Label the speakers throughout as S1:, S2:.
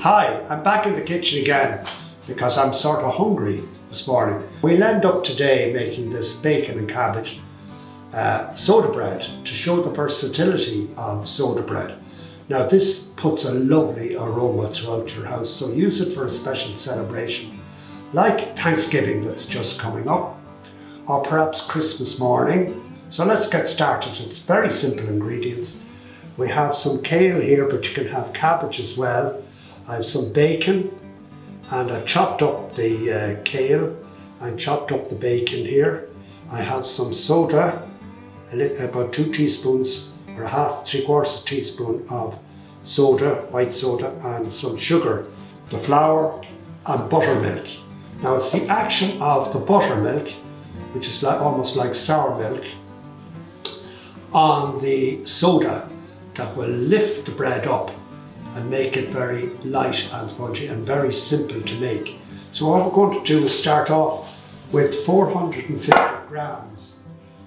S1: Hi, I'm back in the kitchen again because I'm sort of hungry this morning. We'll end up today making this bacon and cabbage soda bread to show the versatility of soda bread. Now this puts a lovely aroma throughout your house, so use it for a special celebration like Thanksgiving that's just coming up, or perhaps Christmas morning. So let's get started. It's very simple ingredients. We have some kale here, but you can have cabbage as well. I have some bacon, and I've chopped up the kale and chopped up the bacon here. I have some soda, about 2 teaspoons or three-quarters teaspoon of soda, white soda, and some sugar, the flour and buttermilk. Now it's the action of the buttermilk, which is almost like sour milk, on the soda that will lift the bread up and make it very light and spongy and very simple to make. So what we're going to do is start off with 450 grams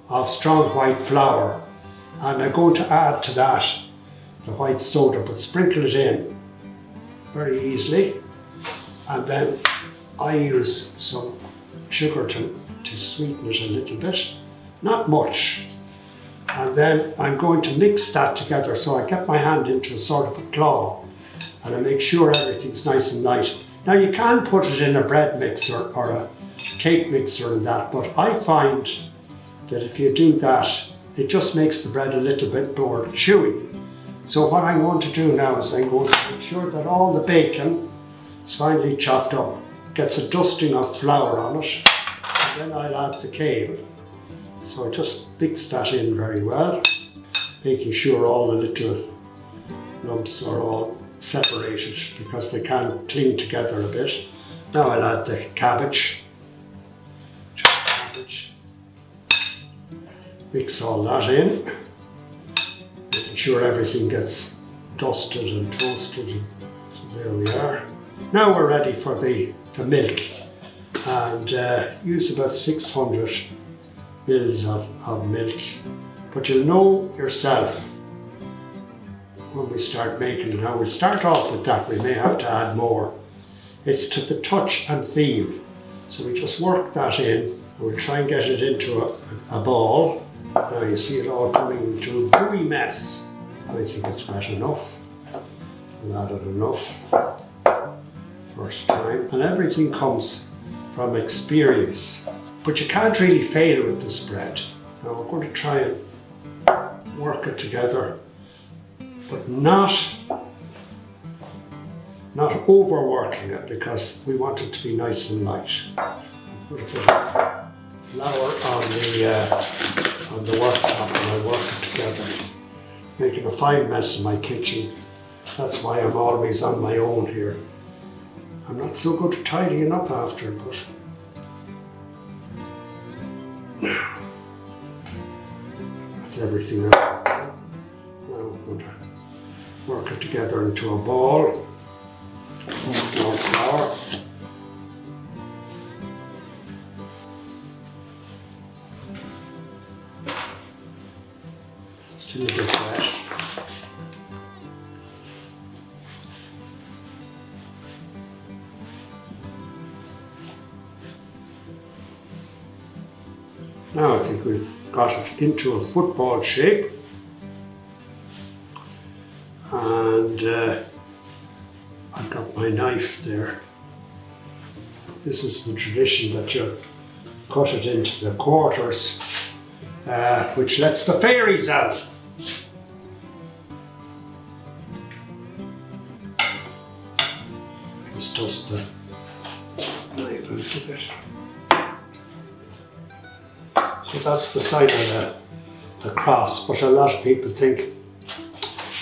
S1: of strong white flour, and I'm going to add to that the white soda, but sprinkle it in very easily, and then I use some sugar to sweeten it a little bit, not much. And then I'm going to mix that together, so I get my hand into a sort of a claw and I make sure everything's nice and light. Now you can put it in a bread mixer or a cake mixer and that, but I find that if you do that, it just makes the bread a little bit more chewy. So what I'm going to do now is I'm going to make sure that all the bacon is finely chopped up, gets a dusting of flour on it, and then I'll add the kale. So I just mix that in very well, making sure all the little lumps are all separated because they can cling together a bit. Now I'll add the cabbage. Mix all that in, making sure everything gets dusted and toasted. So there we are. Now we're ready for the milk, and use about 600 mils of milk, but you'll know yourself when we start making it. Now we'll start off with that, we may have to add more. It's to the touch and feel, so we just work that in, and we'll try and get it into a ball. Now you see it all coming into a gooey mess. I think it's wet enough. I've added enough first time, and everything comes from experience. But you can't really fail with this bread. Now we're going to try and work it together, but not overworking it, because we want it to be nice and light. Put a bit of flour on the worktop, and I work it together, making a fine mess in my kitchen. That's why I'm always on my own here. I'm not so good at tidying up after, but that's everything out. Now we're going to work it together into a ball. More flour. Still a bit wet. Now I think we've got it into a football shape, and I've got my knife there. This is the tradition that you cut it into the quarters, which lets the fairies out. Just dust the knife a little bit. So that's the sign of the cross, but a lot of people think,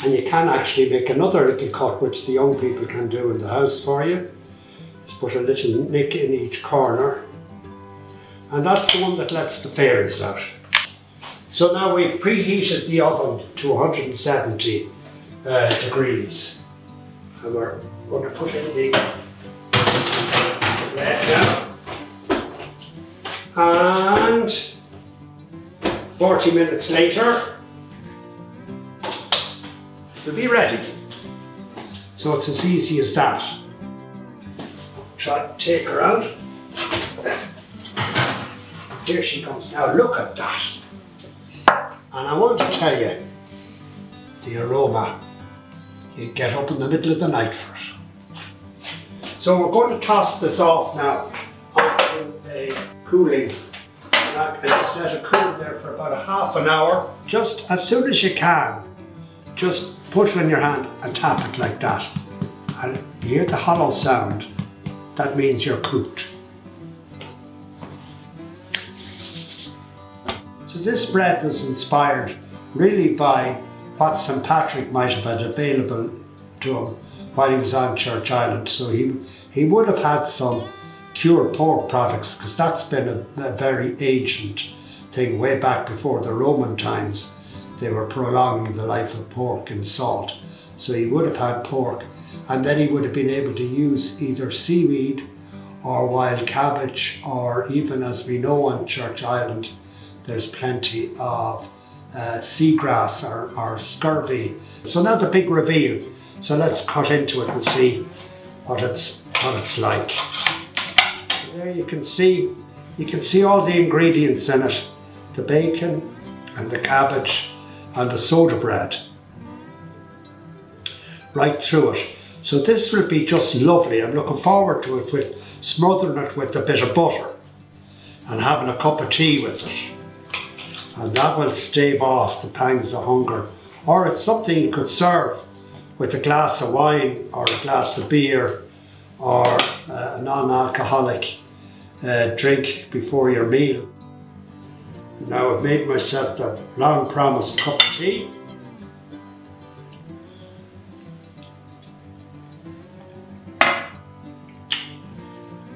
S1: and you can actually make another little cut, which the young people can do in the house for you. Just put a little nick in each corner, and that's the one that lets the fairies out. So now we've preheated the oven to 170 degrees, and we're going to put in the bread now, and 40 minutes later it'll be ready. So it's as easy as that. Try to take her out. Here she comes. Now look at that. And I want to tell you, the aroma, you get up in the middle of the night for it. So we're going to toss this off now onto a cooling. And I just let it cool there for about a half an hour. Just as soon as you can, just put it in your hand and tap it like that. And you hear the hollow sound, that means you're cooked. So this bread was inspired really by what St. Patrick might have had available to him while he was on Church Island. So he would have had some cured pork products, because that's been a very ancient thing way back before the Roman times. They were prolonging the life of pork in salt. So he would have had pork, and then he would have been able to use either seaweed or wild cabbage, or even, as we know on Church Island, there's plenty of seagrass or scurvy. So now the big reveal. So let's cut into it and see what it's like. There you can see all the ingredients in it. The bacon and the cabbage and the soda bread. Right through it. So this will be just lovely. I'm looking forward to it, with smothering it with a bit of butter and having a cup of tea with it. And that will stave off the pangs of hunger. Or it's something you could serve with a glass of wine or a glass of beer or a non-alcoholic drink before your meal. Now I've made myself the long promised cup of tea.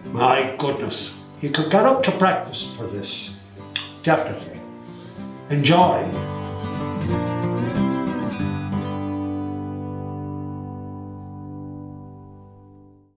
S1: My goodness, you could get up to breakfast for this, definitely. Enjoy.